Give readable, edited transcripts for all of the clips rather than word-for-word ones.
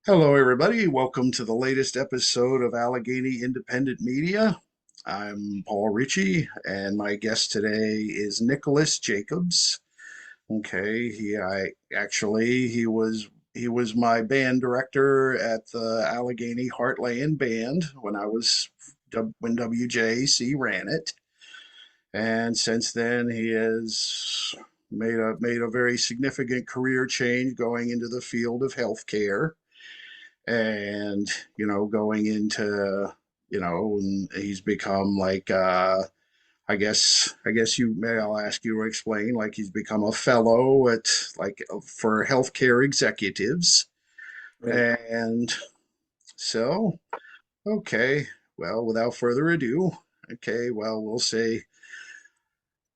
Hello, everybody. Welcome to the latest episode of Allegheny Independent Media. I'm Paul Ritchie, and my guest today is Nicholas Jacobs. Okay, he was my band director at the Allegheny Heartland Band when WJC ran it, and since then he has made a very significant career change going into the field of healthcare and going into and he's become like I guess you may I'll ask you to explain, like, he's become a fellow at, like, for healthcare executives. Right. And so, okay, well, without further ado, okay, well, we'll say,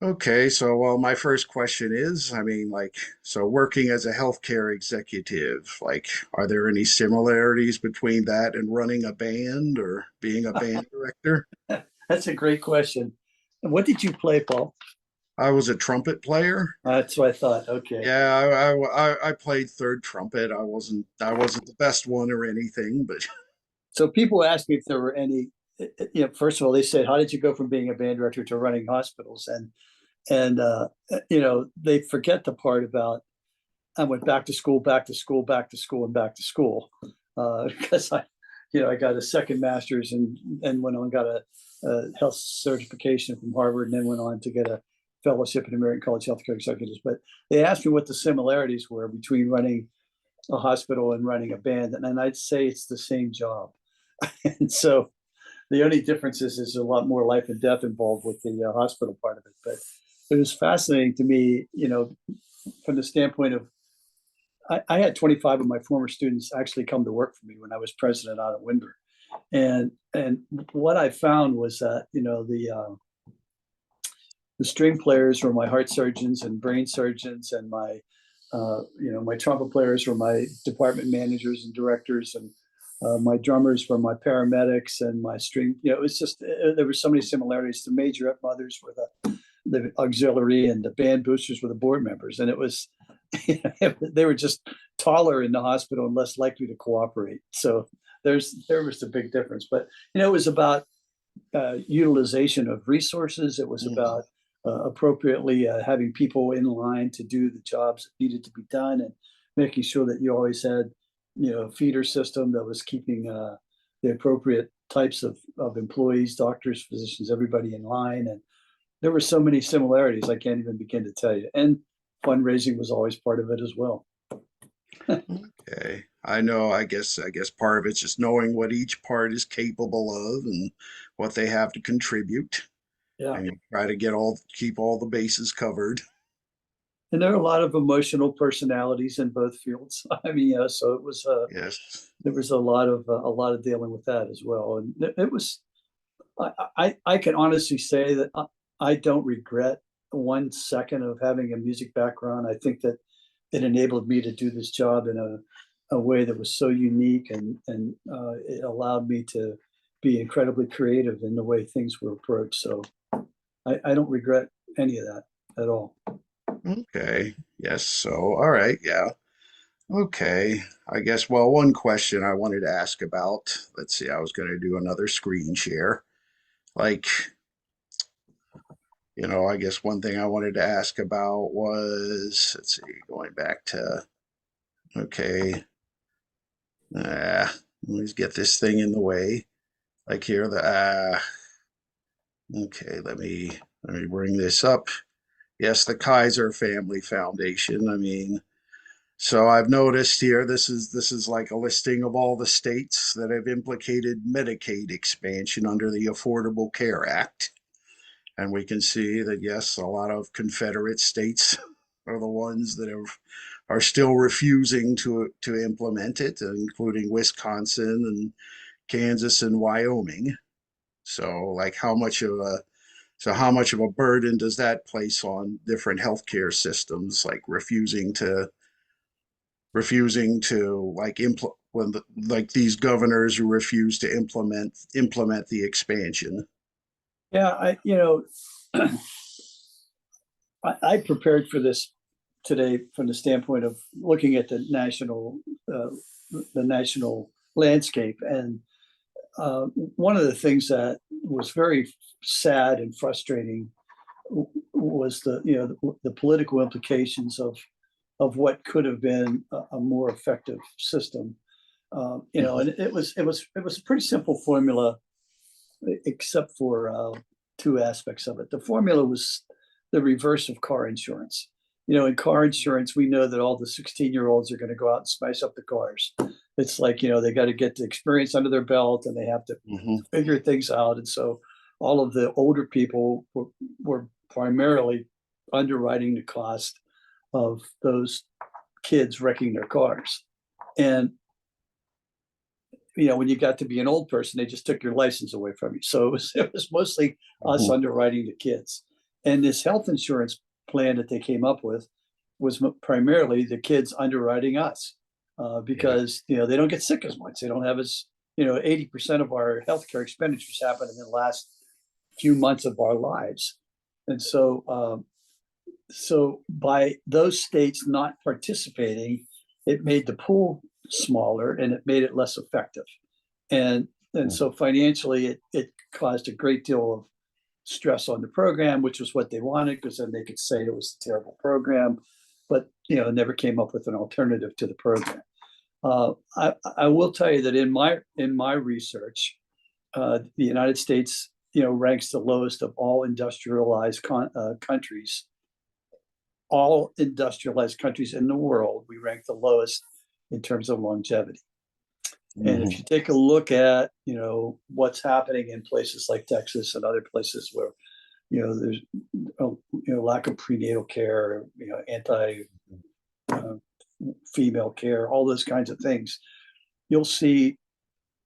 okay, so, well, my first question is, I mean, like, so working as a healthcare executive, like, are there any similarities between that and running a band or being a band director? That's a great question. And what did you play, Paul? I was a trumpet player. That's what I thought. Okay. Yeah, I played third trumpet. I wasn't the best one or anything, but So people asked me if there were any, first of all, they said, how did you go from being a band director to running hospitals? And they forget the part about I went back to school, back to school, back to school, and back to school. Because I got a second master's and went on and got a health certification from Harvard, and then went on to get a fellowship in American College of Healthcare Executives. But they asked me what the similarities were between running a hospital and running a band, and I'd say it's the same job. And so the only difference is there's a lot more life and death involved with the hospital part of it. But it was fascinating to me, from the standpoint of I had 25 of my former students actually come to work for me when I was president out of Windber. And what I found was that the string players were my heart surgeons and brain surgeons, and my trumpet players were my department managers and directors, and my drummers were my paramedics, and my string. It was just there were so many similarities. The majorette mothers were the auxiliary, and the band boosters were the board members, and it was they were just taller in the hospital and less likely to cooperate. So there was the big difference. But it was about utilization of resources. It was mm, about appropriately having people in line to do the jobs that needed to be done, and making sure that you always had a feeder system that was keeping the appropriate types of employees, doctors, physicians, everybody in line. And there were so many similarities I can't even begin to tell you. And fundraising was always part of it as well. okay. I know, I guess part of it's just knowing what each part is capable of and what they have to contribute, Yeah. and you try to keep all the bases covered. And there are a lot of emotional personalities in both fields. I mean, so it was Yes. there was a lot of dealing with that as well. And it was I can honestly say that I don't regret 1 second of having a music background. I think that it enabled me to do this job in a way that was so unique, and it allowed me to be incredibly creative in the way things were approached. So I don't regret any of that at all. Okay. Yes. So, all right. Yeah. Okay. I guess, well, one question I wanted to ask about, let's see, I was going to do another screen share. Like, I guess one thing I wanted to ask about was, let's see, going back to, okay, let's get this thing in the way. Like here, okay, let me bring this up. Yes, the Kaiser Family Foundation. I mean, so I've noticed here, this is like a listing of all the states that have implicated Medicaid expansion under the Affordable Care Act. And we can see that, yes, a lot of Confederate states are the ones that are still refusing to implement it, including Wisconsin and Kansas and Wyoming. So, like, how much of a burden does that place on different healthcare systems, like refusing to like like these governors who refuse to implement the expansion? Yeah, I prepared for this today from the standpoint of looking at uh, the national landscape. And one of the things that was very sad and frustrating was the political implications of what could have been a more effective system. And it was a pretty simple formula, except for two aspects of it. The formula was the reverse of car insurance. In car insurance, we know that all the 16-year-olds are going to go out and spice up the cars. It's like, they got to get the experience under their belt and they have to figure things out. And so all of the older people were primarily underwriting the cost of those kids wrecking their cars. And, when you got to be an old person, they just took your license away from you. So it was mostly us underwriting the kids. And this health insurance plan that they came up with was primarily the kids underwriting us, because they don't get sick as much. They don't have 80% of our healthcare expenditures happen in the last few months of our lives. And so by those states not participating, it made the pool smaller and it made it less effective. And so financially, it caused a great deal of stress on the program, which was what they wanted, because then they could say it was a terrible program, but never came up with an alternative to the program. I will tell you that in my research, the United States ranks the lowest of all industrialized countries. All industrialized countries in the world, we rank the lowest in terms of longevity. And if you take a look at what's happening in places like Texas and other places where there's lack of prenatal care, anti female care, all those kinds of things, you'll see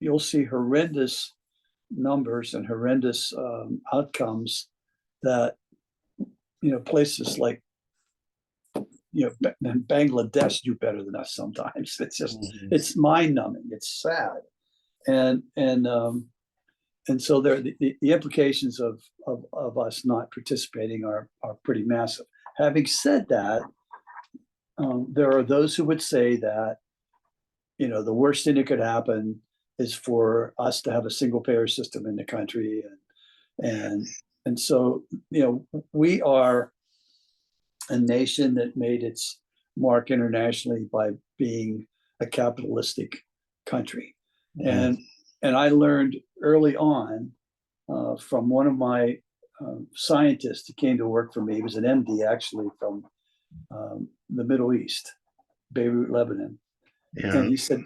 horrendous numbers and horrendous outcomes that places like Bangladesh do better than us sometimes. It's just it's mind-numbing. It's sad, and so there the implications of us not participating are pretty massive. Having said that, there are those who would say that the worst thing that could happen is for us to have a single-payer system in the country, and so we are a nation that made its mark internationally by being a capitalistic country. And I learned early on from one of my scientists who came to work for me. He was an MD, actually, from the Middle East, Beirut, Lebanon. Yeah. And he said,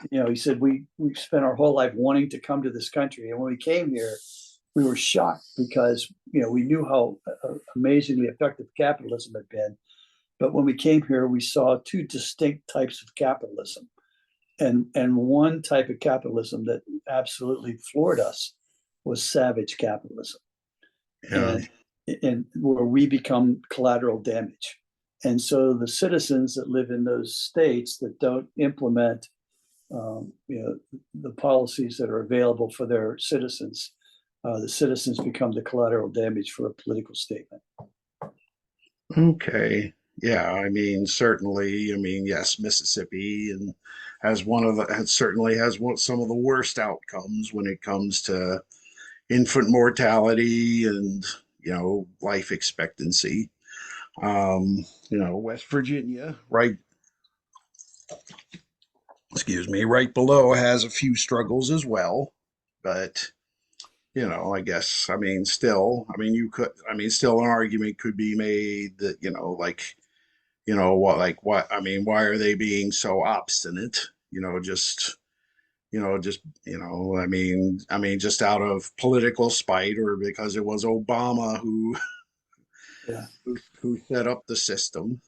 we spent our whole life wanting to come to this country. And when we came here, we were shocked because, we knew how amazingly effective capitalism had been. But when we came here, we saw two distinct types of capitalism. And one type of capitalism that absolutely floored us was savage capitalism. Yeah. And where we become collateral damage. And so the citizens that live in those states that don't implement the policies that are available for their citizens, the citizens become the collateral damage for a political statement. Okay. Yeah, I mean, certainly, yes, Mississippi and certainly has some of the worst outcomes when it comes to infant mortality and, life expectancy. West Virginia, right below, has a few struggles as well, but I guess, still, still an argument could be made that, why are they being so obstinate? Just out of political spite, or because it was Obama Yeah. who set up the system.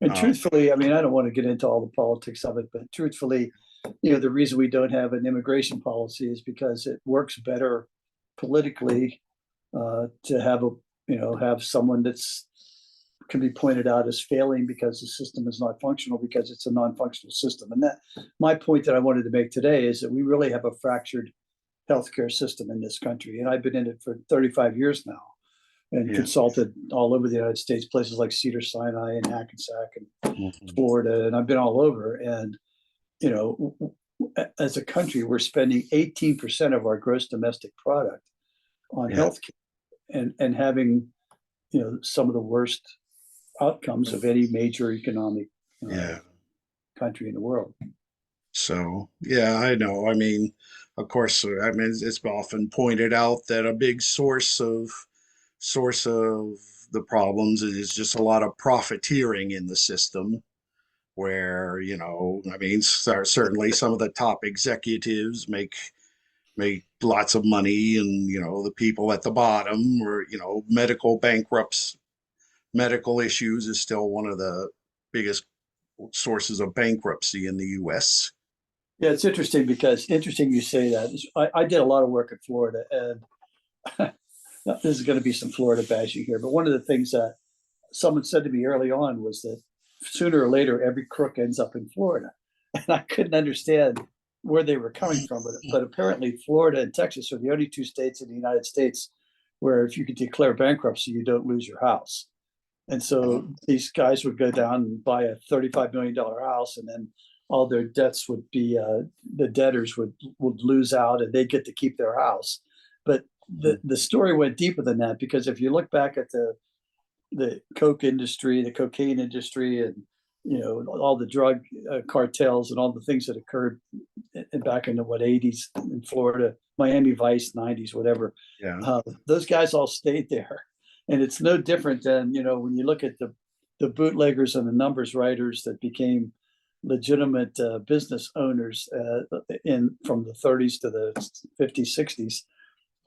And truthfully, I don't want to get into all the politics of it, but truthfully, the reason we don't have an immigration policy is because it works better politically to have someone that's can be pointed out as failing because the system is not functional, because it's a non-functional system. And that my point that I wanted to make today is that we really have a fractured healthcare system in this country. And I've been in it for 35 years now. and Yeah. consulted all over the United States, places like Cedars-Sinai and Hackensack and Mhm. Florida, and I've been all over. And you know, as a country, we're spending 18% of our gross domestic product on Yeah. healthcare, and having, some of the worst outcomes of any major economic Yeah. country in the world. So, yeah, I know. I mean, of course, I mean, it's often pointed out that a big source of the problems is just a lot of profiteering in the system, where, I mean, certainly some of the top executives make lots of money, and the people at the bottom, or medical issues is still one of the biggest sources of bankruptcy in the US. Yeah, it's interesting you say that. I did a lot of work in Florida, and this is going to be some Florida bashing here, but one of the things that someone said to me early on was that sooner or later every crook ends up in Florida, and I couldn't understand where they were coming from. But apparently, Florida and Texas are the only two states in the United States where if you could declare bankruptcy, you don't lose your house. And so these guys would go down and buy a $35 million house, and then all their debts would be, the debtors would lose out, and they get to keep their house. But the story went deeper than that, because if you look back at the coke industry, the cocaine industry, and all the drug cartels and all the things that occurred back in the '80s in Florida, Miami Vice '90s, whatever. Yeah. Those guys all stayed there, and it's no different than when you look at the bootleggers and the numbers writers that became legitimate business owners in from the '30s to the '50s, '60s.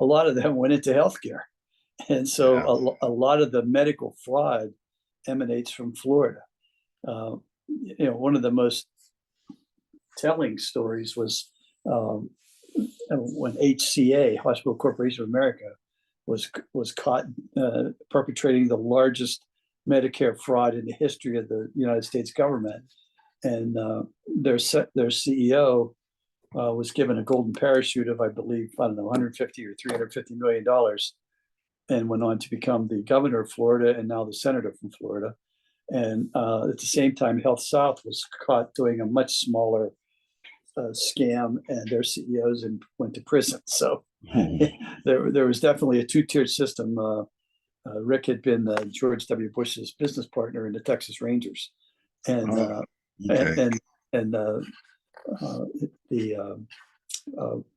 A lot of them went into healthcare. And Yeah. so a lot of the medical fraud emanates from Florida. One of the most telling stories was when HCA, Hospital Corporation of America, was caught perpetrating the largest Medicare fraud in the history of the United States government. And their CEO was given a golden parachute of, I believe, I don't know, 150 or 350 million dollars, and went on to become the governor of Florida and now the senator from Florida. And at the same time, Health South was caught doing a much smaller scam, and their CEOs went to prison. So there was definitely a two-tiered system. Rick had been George W. Bush's business partner in the Texas Rangers, and Oh, okay. and the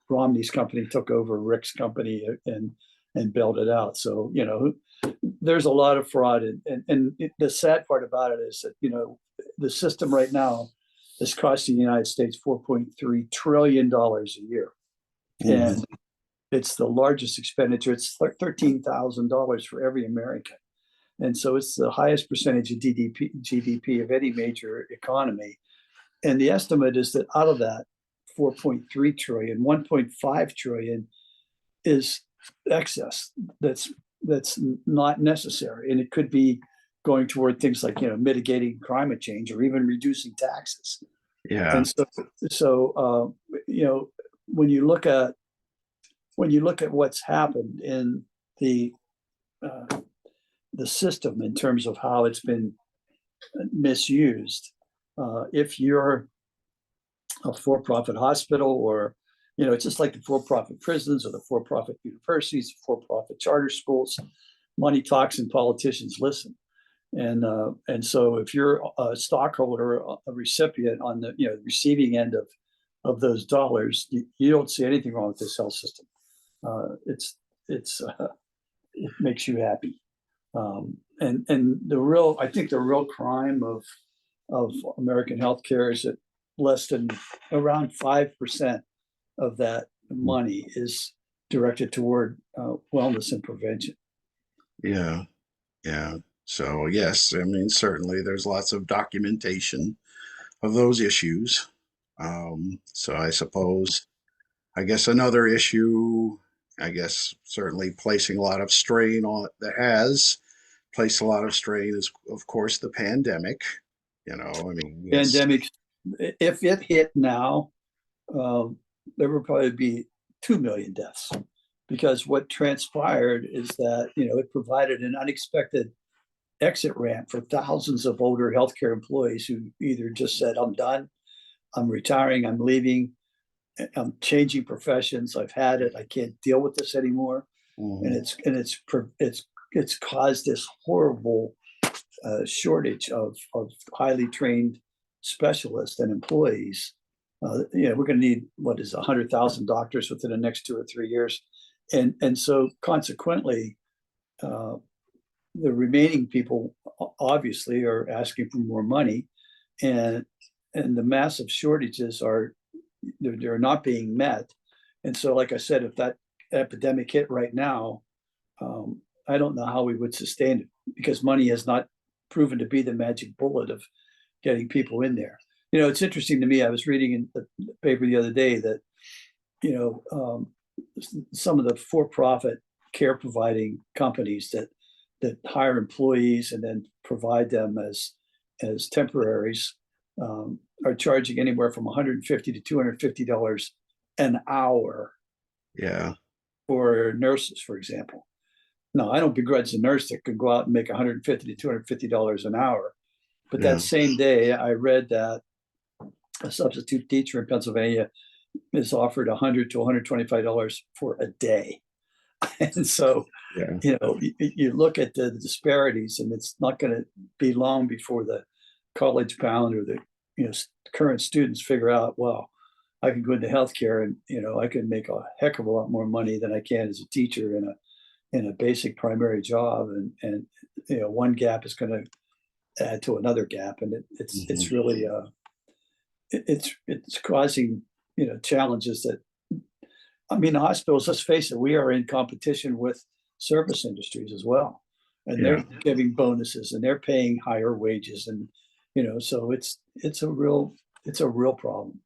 Romney's company took over Rick's company and bailed it out. So there's a lot of fraud, and the sad part about it is that the system right now is costing the United States $4.3 trillion a year, and it's the largest expenditure. It's $13,000 for every American, and so it's the highest percentage of GDP of any major economy. And the estimate is that out of that 4.3 trillion, 1.5 trillion is excess that's not necessary, and it could be going toward things like mitigating climate change or even reducing taxes. Yeah. And so when you look at what's happened in the system in terms of how it's been misused, if you're a for-profit hospital, or it's just like the for-profit prisons or the for-profit universities, for-profit charter schools, money talks and politicians listen. And so if you're a stockholder, a recipient on the receiving end of those dollars, you don't see anything wrong with this health system. It makes you happy. And I think the real crime of American healthcare is that less than around 5% of that money is directed toward wellness and prevention. Yeah. Yeah. So, yes, I mean, certainly there's lots of documentation of those issues. So I guess another issue, I guess certainly placing a lot of strain on that has placed a lot of strain is, of course, the pandemic. I mean, Pandemic, if it hit now, there would probably be 2 million deaths. because what transpired is that, it provided an unexpected exit ramp for thousands of older healthcare employees who either just said, I'm done, I'm retiring, I'm leaving, I'm changing professions, I've had it, I can't deal with this anymore. And it's caused this horrible shortage of highly trained specialists and employees. We're going to need 100,000 doctors within the next 2 or 3 years, and so consequently, the remaining people obviously are asking for more money, and the massive shortages they're not being met. And so, like I said, if that epidemic hit right now, I don't know how we would sustain it, because money has not proven to be the magic bullet of getting people in there. It's interesting to me. I was reading in the paper the other day that, some of the for-profit care providing companies that hire employees and then provide them as temporaries are charging anywhere from $150 to $250 an hour. Yeah. For nurses, for example. Now, I don't begrudge the nurse that could go out and make $150 to $250 an hour. But that same day, I read that a substitute teacher in Pennsylvania is offered $100 to $125 for a day. And so, you look at the disparities, and it's not going to be long before the college bound or the current students figure out, well, I can go into healthcare and I can make a heck of a lot more money than I can as a teacher in a basic primary job, and one gap is going to add to another gap, and it's really it's causing challenges that, the hospitals, let's face it, we are in competition with service industries as well, and they're giving bonuses and they're paying higher wages, and so it's a real problem.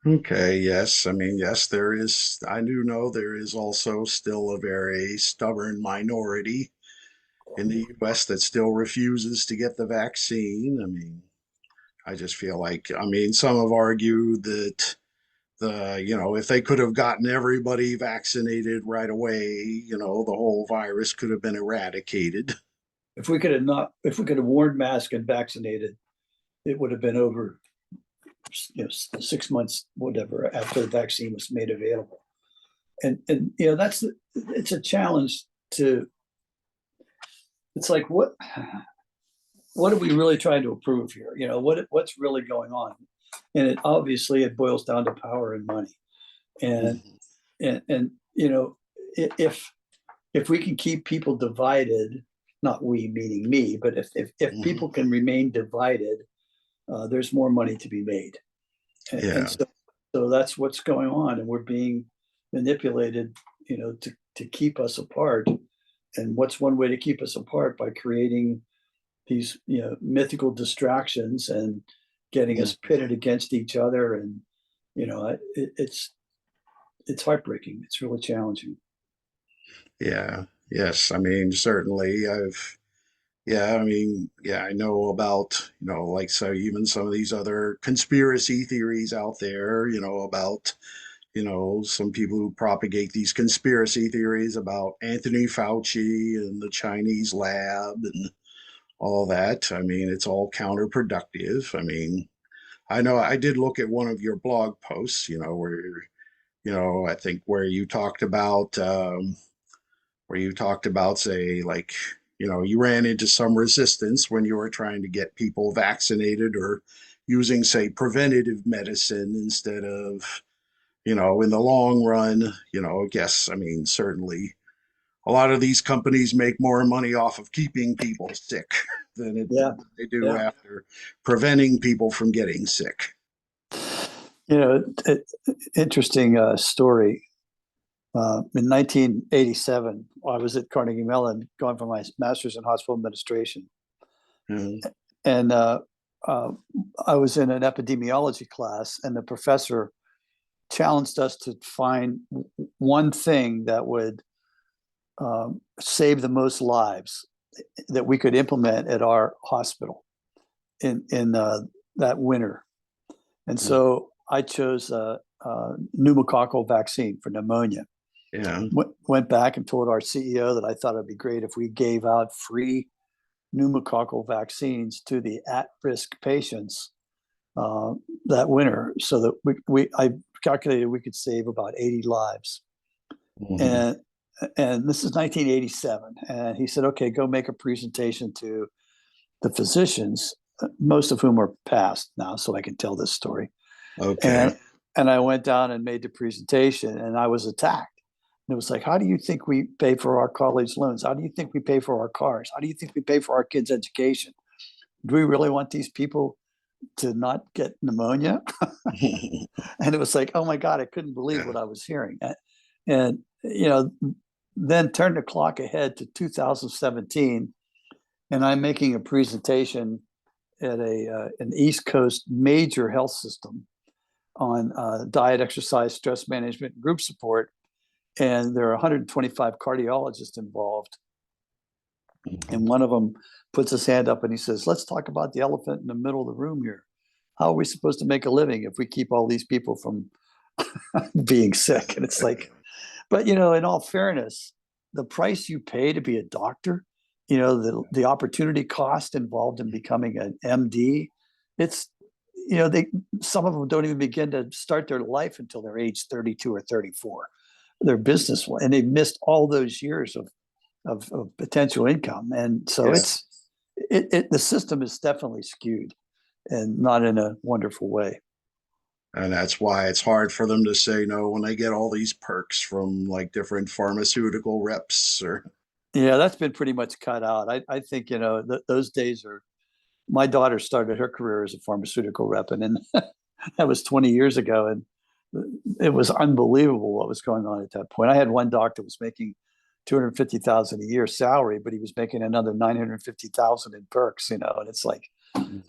Okay, yes. Yes, there is. I do know there is also still a very stubborn minority in the US that still refuses to get the vaccine. I just feel like, some have argued that if they could have gotten everybody vaccinated right away, the whole virus could have been eradicated. If we could have worn masks and vaccinated, it would have been over 6 months, whatever, after the vaccine was made available. And it's a challenge to, it's like, what are we really trying to approve here? What's really going on? And it obviously boils down to power and money. And if we can keep people divided, not we meaning me, but if people can remain divided, there's more money to be made. And so that's what's going on, and we're being manipulated, to keep us apart. And what's one way to keep us apart? By creating these, mythical distractions and getting us pitted against each other. And, it's heartbreaking. It's really challenging. Yeah. Yes. Certainly I know about, like, so even some of these other conspiracy theories out there, about, some people who propagate these conspiracy theories about Anthony Fauci and the Chinese lab and all that. It's all counterproductive. I know I did look at one of your blog posts, where, I think where you talked about, say, like, you ran into some resistance when you were trying to get people vaccinated or using, say, preventative medicine instead of, in the long run, I guess, certainly a lot of these companies make more money off of keeping people sick than they do after preventing people from getting sick. Interesting story. In 1987, I was at Carnegie Mellon going for my master's in hospital administration. And I was in an epidemiology class, and the professor challenged us to find one thing that would save the most lives that we could implement at our hospital in that winter. And so I chose a pneumococcal vaccine for pneumonia. Yeah. Went back and told our CEO that I thought it'd be great if we gave out free pneumococcal vaccines to the at-risk patients that winter, so that I calculated we could save about 80 lives. Mhm. And this is 1987. And he said, okay, go make a presentation to the physicians, most of whom are passed now, so I can tell this story. Okay. And I went down and made the presentation, and I was attacked. And it was like, how do you think we pay for our college loans? How do you think we pay for our cars? How do you think we pay for our kids' education? Do we really want these people to not get pneumonia? And it was like, oh my God, I couldn't believe Yeah. what I was hearing. And, you know, then turn the clock ahead to 2017, and I'm making a presentation at an East Coast major health system on diet, exercise, stress management, group support. And there are 125 cardiologists involved. And one of them puts his hand up and he says, let's talk about the elephant in the middle of the room here. How are we supposed to make a living if we keep all these people from being sick? And it's like, but you know, in all fairness, the price you pay to be a doctor, you know, the opportunity cost involved in becoming an MD, it's, you know, some of them don't even begin to start their life until they're age 32 or 34. Their business, and they've missed all those years of potential income. And so Yeah. the system is definitely skewed, and not in a wonderful way. And that's why it's hard for them to say no when they get all these perks from like different pharmaceutical reps or. Yeah, that's been pretty much cut out. I think, you know, those days are, my daughter started her career as a pharmaceutical rep, and then that was 20 years ago. And it was unbelievable what was going on at that point. I had one doctor was making 250,000 a year salary, but he was making another 950,000 in perks, you know, and it's like,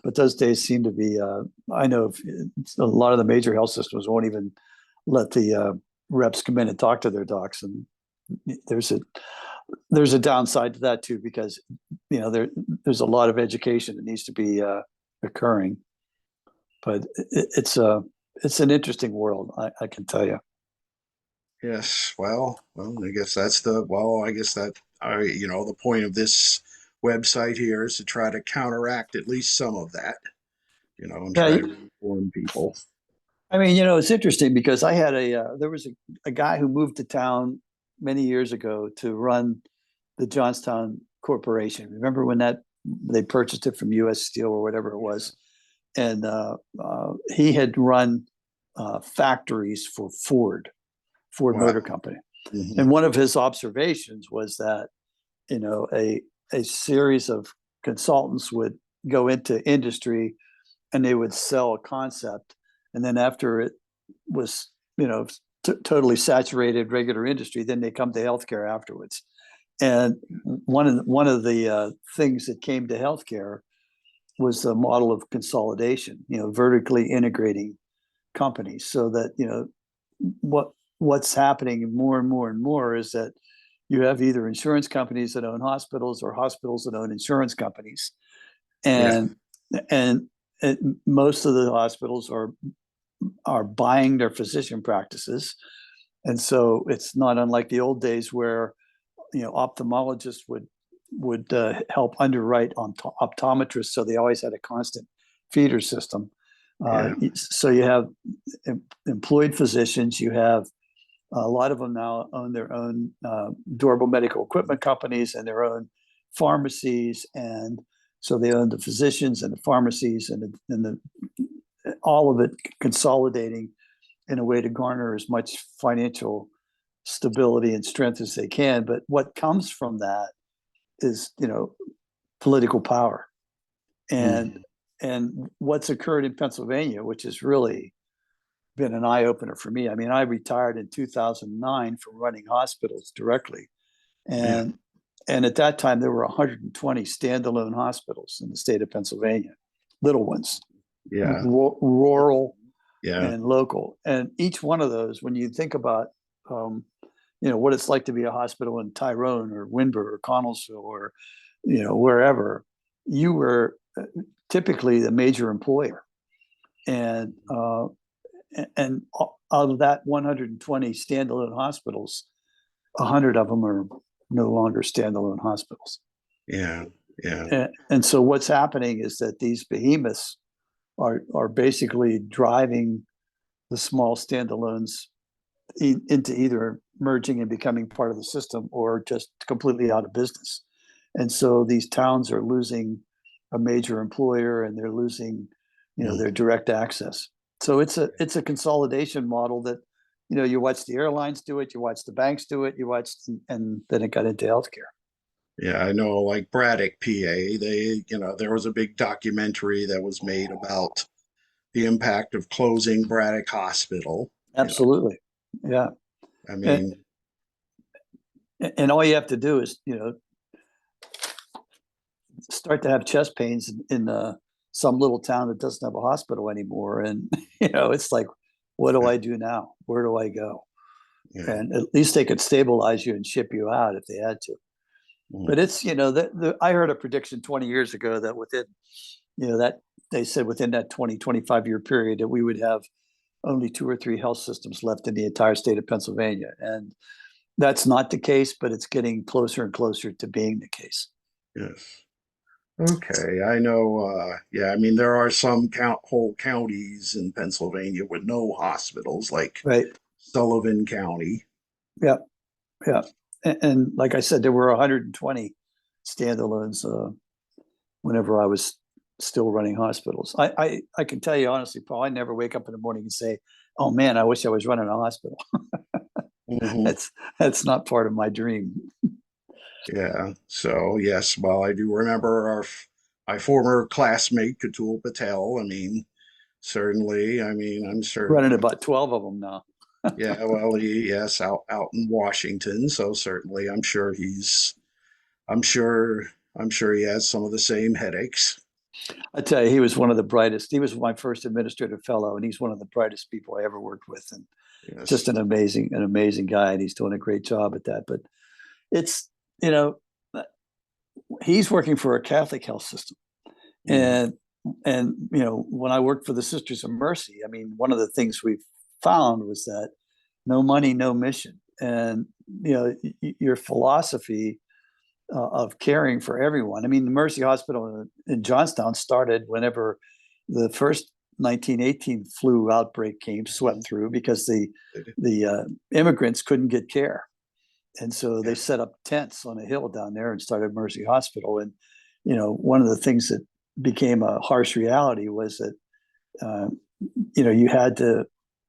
but those days seem to be, I know a lot of the major health systems won't even let the reps come in and talk to their docs. And there's a downside to that too, because, you know, there's a lot of education that needs to be occurring, but it's an interesting world. I can tell you. Yes, well, I guess that's I guess that the point of this website here is to try to counteract at least some of that, and try Yeah, to inform people. I mean, you know, it's interesting because I had there was a guy who moved to town many years ago to run the Johnstown Corporation. Remember when they purchased it from U.S. Steel or whatever it was, and he had run factories for Ford Wow. Motor Company. Hmm. And one of his observations was that, you know, a series of consultants would go into industry and they would sell a concept, and then after it was, you know, totally saturated regular industry, then they come to healthcare afterwards. And one of the things that came to healthcare was the model of consolidation, you know, vertically integrating companies, so that, you know, what's happening more and more and more is that you have either insurance companies that own hospitals or hospitals that own insurance companies. Yeah. And most of the hospitals are buying their physician practices. And so it's not unlike the old days where, you know, ophthalmologists would help underwrite on optometrists, so they always had a constant feeder system. Yeah. So you have employed physicians, you have a lot of them now own their own durable medical equipment companies and their own pharmacies, and so they own the physicians and the pharmacies and all of it consolidating in a way to garner as much financial stability and strength as they can. But what comes from that is, you know, political power. And Mhm. and what's occurred in Pennsylvania, which has really been an eye opener for me. I mean, I retired in 2009 from running hospitals directly, Yeah. and at that time there were 120 standalone hospitals in the state of Pennsylvania, little ones, Yeah. rural Yeah. and local. And each one of those, when you think about, um, you know, what it's like to be a hospital in Tyrone or Windber or Connellsville or, you know, wherever, you were typically the major employer. And out of that 120 standalone hospitals, 100 of them are no longer standalone hospitals. Yeah. Yeah. And so what's happening is that these behemoths are basically driving the small standalones into either merging and becoming part of the system or just completely out of business. And so these towns are losing a major employer, and they're losing, their direct access. So it's a consolidation model that, you watch the airlines do it, you watch the banks do it, and then it got into healthcare. Yeah, I know, like Braddock, PA, there was a big documentary that was made about the impact of closing Braddock Hospital. Absolutely. Yeah. I And, mean, and all you have to do is, start to have chest pains in some little town that doesn't have a hospital anymore. And, it's like, what do I do now? Where do I go? yeah. And at least they could stabilize you and ship you out if they had to. But it's, I heard a prediction 20 years ago that within, that they said within that 25 year period that we would have only 2 or 3 health systems left in the entire state of Pennsylvania. And that's not the case, but it's getting closer and closer to being the case. Yes. Okay, I know. Yeah, I mean, there are some whole counties in Pennsylvania with no hospitals, like Right. Sullivan County. Yeah. Yeah. And like I said, there were 120 standalones whenever I was still running hospitals. I can tell you honestly, Paul, I never wake up in the morning and say, "Oh man, I wish I was running a hospital." Mhm. That's not part of my dream. Yeah. So yes, well, I do remember my former classmate Katul Patel. I mean, certainly. I mean, I'm sure. Running about 12 of them now. Yeah. Well, yes, out in Washington. So certainly, I'm sure. I'm sure he has some of the same headaches. I tell you, he was one of the brightest. He was my first administrative fellow, and he's one of the brightest people I ever worked with, and just Yes. an amazing guy. And he's doing a great job at that. But it's, you know, he's working for a Catholic health system. Mhm. And when I worked for the Sisters of Mercy, I mean, one of the things we found was that no money, no mission. And your philosophy of caring for everyone. I mean, the Mercy Hospital in Johnstown started whenever the first 1918 flu outbreak swept through, because the immigrants couldn't get care. And so they set up tents on a hill down there and started Mercy Hospital. And, one of the things that became a harsh reality was that,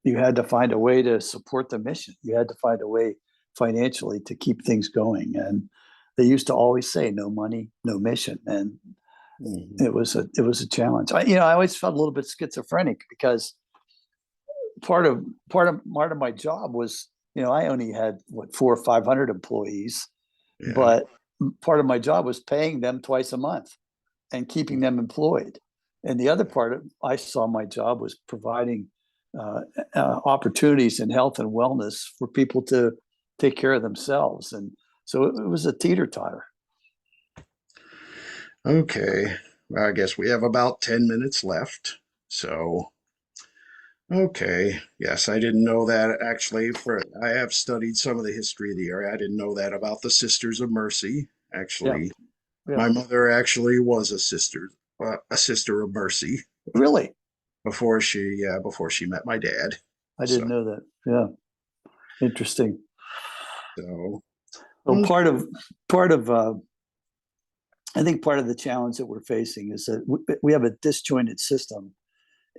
you had to find a way to support the mission. You had to find a way financially to keep things going. And they used to always say, no money, no mission. And Mhm. it was a challenge. I always felt a little bit schizophrenic, because part of my job was, I only had 400 or 500 employees, Yeah. but part of my job was paying them twice a month and keeping them employed. And the other part of I saw my job was providing opportunities in health and wellness for people to take care of themselves. And so it was a teeter totter. Okay. I guess we have about 10 minutes left. So, okay. Yes, I didn't know that actually. I have studied some of the history of the area. I didn't know that about the Sisters of Mercy. Yeah. Actually, Yeah. my mother actually was a sister of mercy Really? before she met my dad. I So, didn't know that. Yeah. Interesting. so Well, part of I think part of the challenge that we're facing is that we have a disjointed system.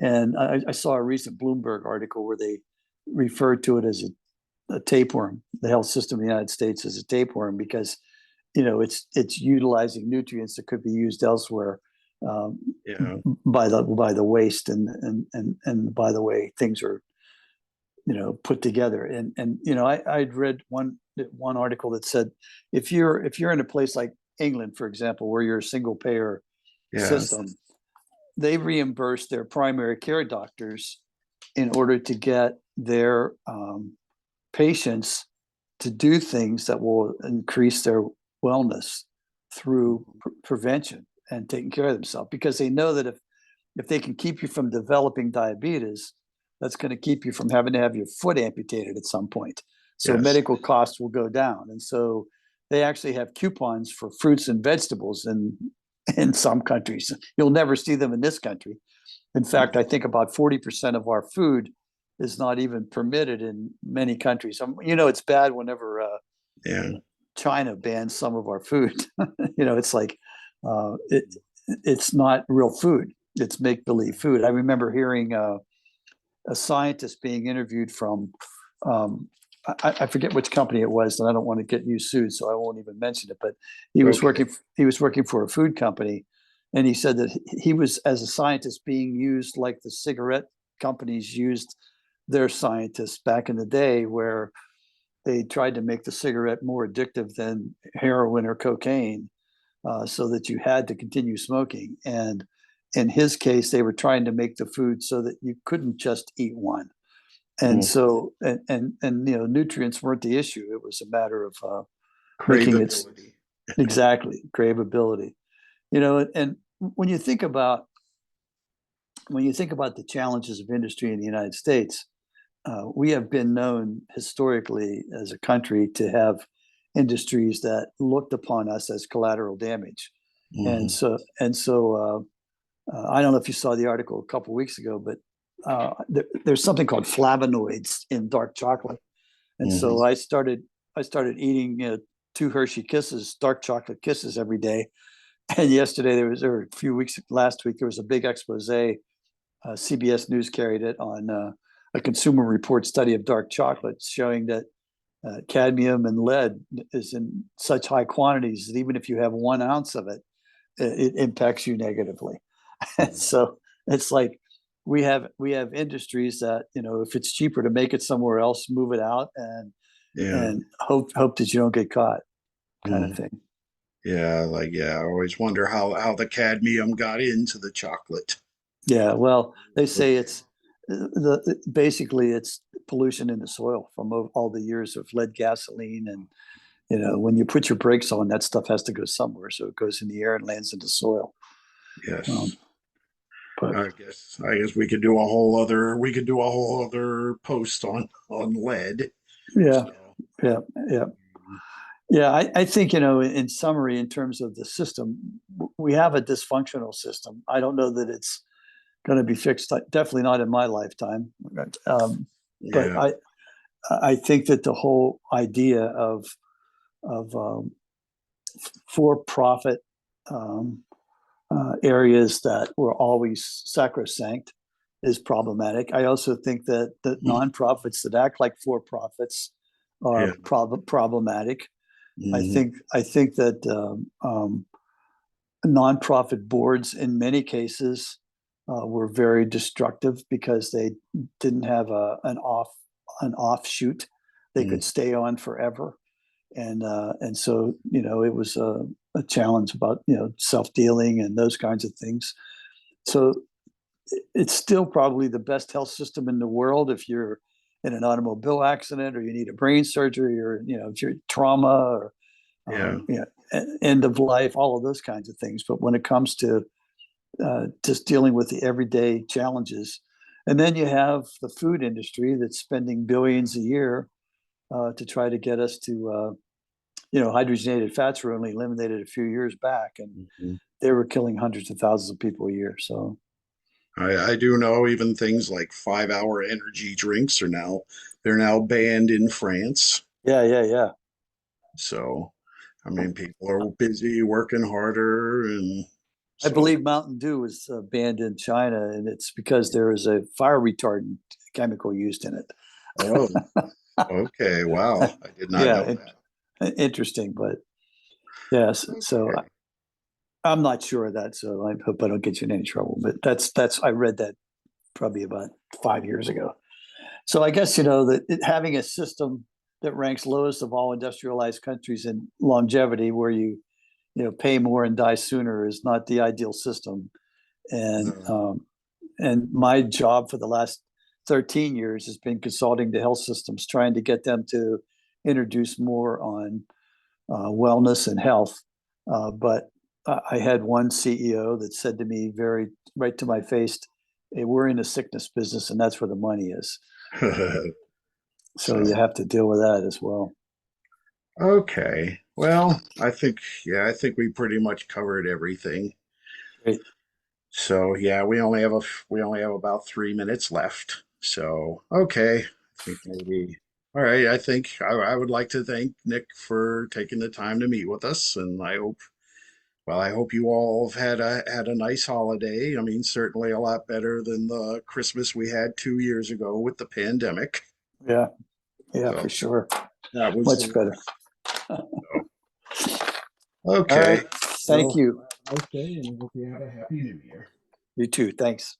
And I saw a recent Bloomberg article where they referred to it as a tapeworm. The health system of the United States is a tapeworm because, it's utilizing nutrients that could be used elsewhere, um, yeah. by the waste and by the way things are, put together. And I'd read one article that said, if you're in a place like England, for example, where you're a single payer Yes. system, they reimburse their primary care doctors in order to get their patients to do things that will increase their wellness through prevention and taking care of themselves, because they know that if they can keep you from developing diabetes, that's going to keep you from having to have your foot amputated at some point. So Yes. medical costs will go down. And so they actually have coupons for fruits and vegetables in some countries. You'll never see them in this country. In fact, I think about 40% of our food is not even permitted in many countries. It's bad whenever Yeah. China bans some of our food. It's like it's not real food. It's make-believe food. I remember hearing a scientist being interviewed from I forget which company it was, and I don't want to get you sued, so I won't even mention it. But he was Okay. working for a food company, and he said that he was, as a scientist, being used like the cigarette companies used their scientists back in the day, where they tried to make the cigarette more addictive than heroin or cocaine, so that you had to continue smoking. And in his case, they were trying to make the food so that you couldn't just eat one. And Mm. so, nutrients weren't the issue. It was a matter of making it Craveability. exactly craveability. And when you think about the challenges of industry in the United States, we have been known historically as a country to have industries that looked upon us as collateral damage. And Mhm. so I don't know if you saw the article a couple of weeks ago, but there's something called flavonoids in dark chocolate. And Mhm. so I started eating 2 Hershey Kisses, dark chocolate kisses every day. And yesterday or a few weeks last week, there was a big expose. CBS News carried it on a Consumer Report study of dark chocolate, showing that cadmium and lead is in such high quantities that even if you have 1 ounce of it, it impacts you negatively. And so it's like we have industries that, if it's cheaper to make it somewhere else, move it out Yeah. and hope that you don't get caught, kind of Mm. thing. Yeah. I always wonder how the cadmium got into the chocolate. Yeah, well, they say Okay. it's basically it's pollution in the soil from all the years of lead gasoline. And when you put your brakes on, that stuff has to go somewhere, so it goes in the air and lands in the soil. Yes. um, but I guess we could do a whole other post on lead. yeah, So yeah, yeah. Yeah, I think, in summary, in terms of the system, we have a dysfunctional system. I don't know that it's going to be fixed. Definitely not in my lifetime. But yeah. I think that the whole idea of for-profit um, areas that were always sacrosanct is problematic. I also think that the Mm. nonprofits that act like for-profits are Yeah. problematic. I Mhm. think I think that nonprofit boards, in many cases, were very destructive because they didn't have an offshoot they Mm. could stay on forever. And so it was a challenge about self-dealing and those kinds of things. So it's still probably the best health system in the world if you're in an automobile accident, or you need a brain surgery, or if you're trauma, or Yeah. end of life, all of those kinds of things. But when it comes to just dealing with the everyday challenges, and then you have the food industry that's spending billions a year to try to get us to hydrogenated fats were only eliminated a few years back, and Mhm. they were killing hundreds of thousands of people a year. So I do know even things like 5 hour energy drinks they're now banned in France. yeah, yeah, yeah. So I mean people are busy working harder and I so believe Mountain Dew was banned in China, and it's because there is a fire retardant chemical used in it. oh, okay, wow. I did not Yeah, know that. interesting, but yes. So Okay. I'm not sure of that, so I hope I don't get you in any trouble. But that's I read that probably about 5 years ago. So I guess that having a system that ranks lowest of all industrialized countries in longevity, where you pay more and die sooner, is not the ideal system. And No. um, and my job for the last 13 years has been consulting to health systems, trying to get them to introduce more on wellness and health. But I had one CEO that said to me very right to my face, "Hey, we're in the sickness business, and that's where the money is." So you have to deal with that as well. Okay. Well, I think we pretty much covered everything. Great. So yeah, we only have about 3 minutes left. So okay, I think maybe all right. I would like to thank Nick for taking the time to meet with us, and I hope you all have had a nice holiday. I mean, certainly a lot better than the Christmas we had 2 years ago with the pandemic. Yeah. Yeah, So for sure. that was Much better. All okay. right. Thank Well, you. have a nice day, and hope you have a happy New Year. You too. Thanks.